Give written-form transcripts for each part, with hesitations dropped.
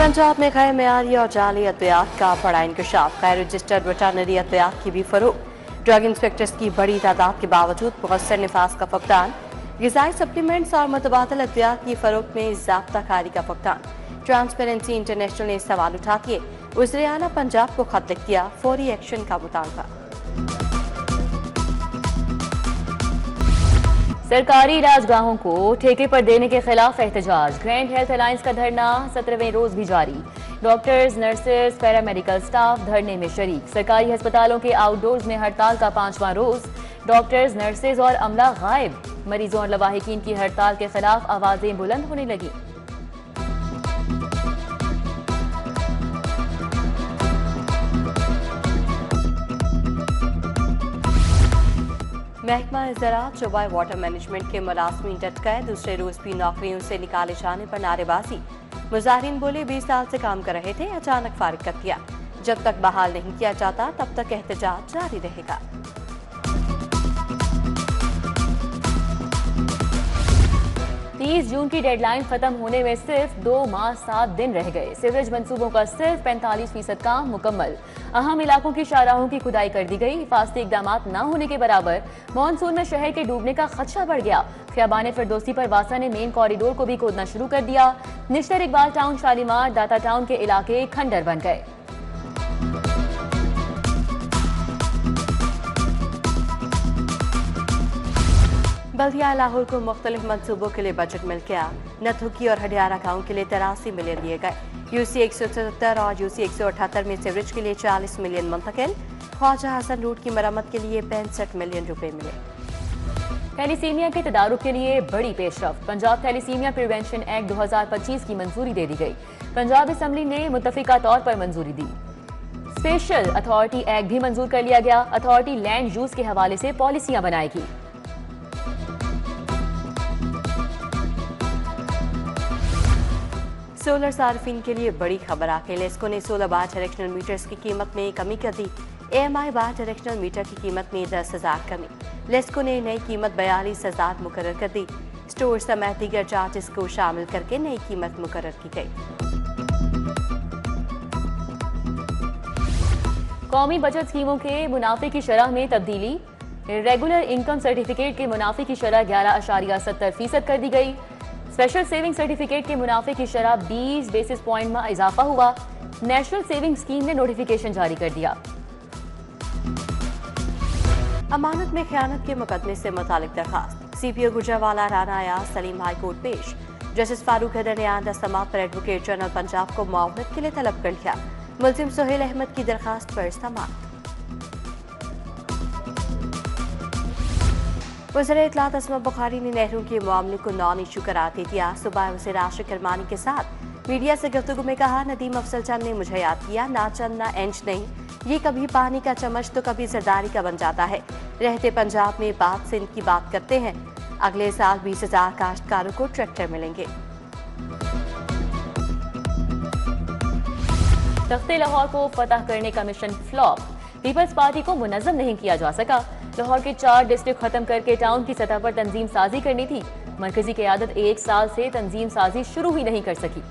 पंजाब में गैर मेयारी और जाली अद्वियात का बड़ा इंकशाफ, गैर रजिस्टर्ड वेटरनरी अद्वियात की भी फरोख्त। ड्रग इंस्पेक्टर्स की बड़ी तादाद के बावजूद मुक़स्सर निफाज का फुकदान। ग़िज़ाई सप्लीमेंट्स और मुतबादल अद्वियात की फरोख्त में ज़ाब्ताकारी का फुकदान। ट्रांसपेरेंसी इंटरनेशनल ने सवाल उठाते वज़ीर आला पंजाब को खत लिख दिया, फौरी एक्शन का मुतालबा। सरकारी इलाजगाहों को ठेके पर देने के खिलाफ एहतजाज। ग्रैंड हेल्थ अलायंस का धरना 17वें रोज भी जारी। डॉक्टर्स, नर्सेज, पैरामेडिकल स्टाफ धरने में शरीक। सरकारी अस्पतालों के आउटडोर्स में हड़ताल का 5वां रोज। डॉक्टर्स, नर्सेज और अमला गायब। मरीजों और लवाहिकीन की हड़ताल के खिलाफ आवाजें बुलंद होने लगी। महकमा ज़राअत शोबा वाटर मैनेजमेंट के मुलाजमीन डट गए। दूसरे रोज भी नौकरियों से निकाले जाने पर नारेबाजी। मुजाहिरीन बोले 20 साल से काम कर रहे थे, अचानक फारिग कर दिया। जब तक बहाल नहीं किया जाता तब तक एहतजाज जारी रहेगा। 30 जून की डेडलाइन खत्म होने में सिर्फ 2 माह 7 दिन रह गए। सीवरेज मंसूबों का सिर्फ 45% काम मुकम्मल। अहम इलाकों की शाहराहों की खुदाई कर दी गई। हिफाजती इकदाम न होने के बराबर। मानसून में शहर के डूबने का खदशा बढ़ गया। खियाबान फिरदौसी पर वासा ने मेन कॉरिडोर को भी खोदना शुरू कर दिया। निश्तर इकबाल टाउन, शालीमार, दाता टाउन के इलाके खंडर बन गए। बल्दिया लाहौर को मुख्तलिफ मनसूबों के लिए बजट मिल गया। नथुकी और हडियारा गाँव के लिए 83 मिलियन दिए गए। यूसी 177 और यूसी 178 में सीवरेज के लिए 40 मिलियन मुंतकिल। ख्वाजा हसन रूट की मरम्मत के लिए 65 मिलियन रुपए मिले। थैलीसीमिया के तदारुक के लिए बड़ी पेशरफ। पंजाब थैलीसीमिया प्रिवेंशन एक्ट 2025 की मंजूरी दे दी गई। पंजाब असम्बली ने मुत्तफिका तौर पर मंजूरी दी। स्पेशल अथॉरिटी एक्ट भी मंजूर कर लिया गया। अथॉरिटी लैंड यूज के हवाले से पॉलिसियां बनाएगी। सोलर सार्फिन के लिए बड़ी खबर आके लेस्को ने 16 बार डायरेक्शनल मीटर्स की कीमत में कमी कर दी। AMI बार डायरेक्शनल मीटर की कीमत में 10,000 कमी। लेस्को ने नई कीमत 42,000 मुकर्रर कर दी। स्टोर समेत दीगर चार्जेस को शामिल करके नई कीमत मुकर्रर की गई। कौमी बचत स्कीमों के मुनाफे की शरह में तब्दीली। रेगुलर इनकम सर्टिफिकेट के मुनाफे की शरह 11.70% कर दी गई। स्पेशल सेविंग सर्टिफिकेट के मुनाफे की शरह 20 बेसिस पॉइंट में इजाफा हुआ। नेशनल सेविंग स्कीम ने नोटिफिकेशन जारी कर दिया। अमानत में खयानत के मुकदमे से मुतालिक दरखास्त। CPO Gujranwala Rana Ayaz Salim high court पेश। जस्टिस फारूक हैदर ने आइंदा समाअत पर एडवोकेट जनरल पंजाब को मुआवनत के लिए तलब कर लिया। मुल्जिम सोहेल अहमद की दरखास्त पर समाअत। वज़ीर इत्तलात असमा बुखारी ने नेहरू के मामले को नॉन इशू करार दे दिया। सुबह वज़ीर आशिक करमानी के साथ मीडिया से गुफ्तगू में कहा, नदीम अफजल चंद ने मुझे याद किया, ना चंद ना इंच नहीं, ये कभी पानी का चम्मच तो कभी जरदारी का बन जाता है। रहते पंजाब में बात सिंध की बात करते हैं। अगले साल 20,000 काश्तकारों को ट्रैक्टर मिलेंगे। तख्ते लाहौर को फतह करने का मिशन फ्लॉप। पीपल्स पार्टी को मुनज़्ज़म नहीं किया जा सका। लाहौर के 4 डिस्ट्रिक्ट खत्म करके टाउन की सतह पर तंजीम साजी करनी थी। मरकजी क़यादत 1 साल से तंजीम साजी शुरू ही नहीं कर सकी।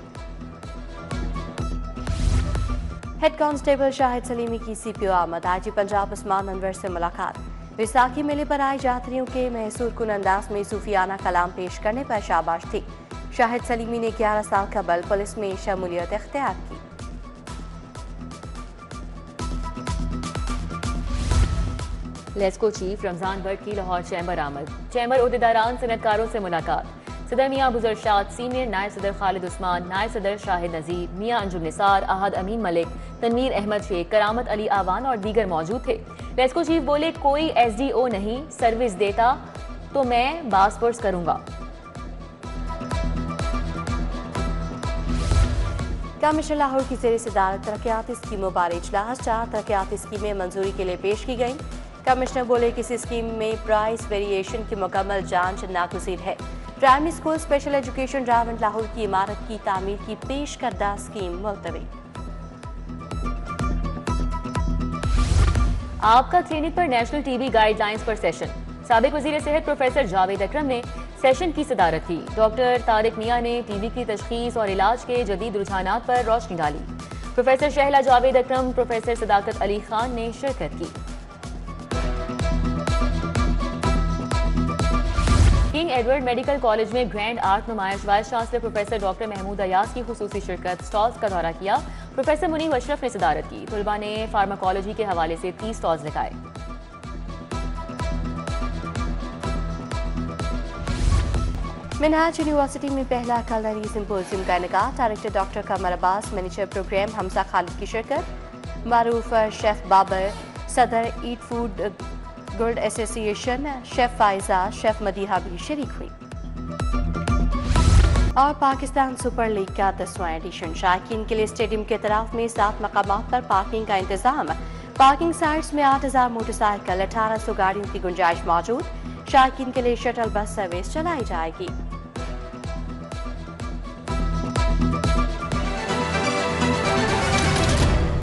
हेड कांस्टेबल शाहिद सलीमी की CPO आमद। IG पंजाब उस्मान अनवर से मुलाकात। विसाखी मेले पर आए यात्रियों के महसूर कुन अंदाज में सूफियाना कलाम पेश करने पर शाबाश थी। शाहिद सलीमी ने 11 साल कबल पुलिस में शमूलियत इख्तियार की। लेस्को चीफ रमजान भट्ट की लाहौर चैम्बर आमद। चैम्बर ओहदेदारान सनतकारों से मुलाकात। सदर मियाँ बुज़रशाद, सीनियर नायब सदर खालिद उस्मान, नायब सदर शाहिद नज़ीर, मियाँ अंजुम निसार, अहद अमीन मलिक, तनवीर अहमद शेख, करामत अली आवान और दीगर मौजूद थे। लेस्को चीफ बोले, कोई SDO नहीं सर्विस देता तो मैं बासपुर्स करूंगा। कमिश्नर लाहौर की ज़ेर सदारत तरक्याती स्कीमों बारे इजलास। 4 तरक्याती स्कीमें मंजूरी के लिए पेश की गई। कमिश्नर बोले, किसी स्कीम में प्राइस वेरिएशन की मुकम्मल जांच नागुज़ीर है। Primary school special education round Lahore की इमारत की तामीर की पेश करदा स्कीम मुलतवी। आपका क्लिनिक पर नेशनल TB गाइडलाइंस पर सेशन। साबिक वज़ीर सेहत प्रोफेसर जावेद अकरम ने सेशन की सदारत की। डॉक्टर तारिक मियां ने टीबी की तशखीस और इलाज के जदीद रुझानात पर रोशनी डाली। प्रोफेसर शहला जावेद अकरम, प्रोफेसर सदाकत अली खान ने शिरकत की। किंग एडवर्ड मेडिकल कॉलेज में ग्रैंड आर्ट नुमाइश। Vice chancellor professor doctor Mahmood Ayaz की खुसूसी शिरकत। स्टॉल्स का दौरा किया। प्रोफेसर मुनीब अशरफ ने सदारत की। तुलबा ने फार्माकोलॉजी के हवाले से 30 स्टॉल्स लगाए। मिनहाज यूनिवर्सिटी में पहला कलनरी सिंपोजियम का इनेकाद। डायरेक्टर डॉक्टर कमर अब्बास, मैनेजर प्रोग्राम हमजा खालिद की शिरकत। मारूफ शेफ बाबर, सदर eat food good association, chef Pfizer, chef Madiha भी शरीक हुई। और पाकिस्तान सुपर लीग का 10वां एडिशन। शायकीन के लिए स्टेडियम के तरफ में 7 मकामात पर पार्किंग का इंतजाम। पार्किंग साइट्स में 8000 मोटरसाइकिल, 1800 गाड़ियों की गुंजाइश मौजूद। शायकीन के लिए शटल बस सर्विस चलाई जाएगी।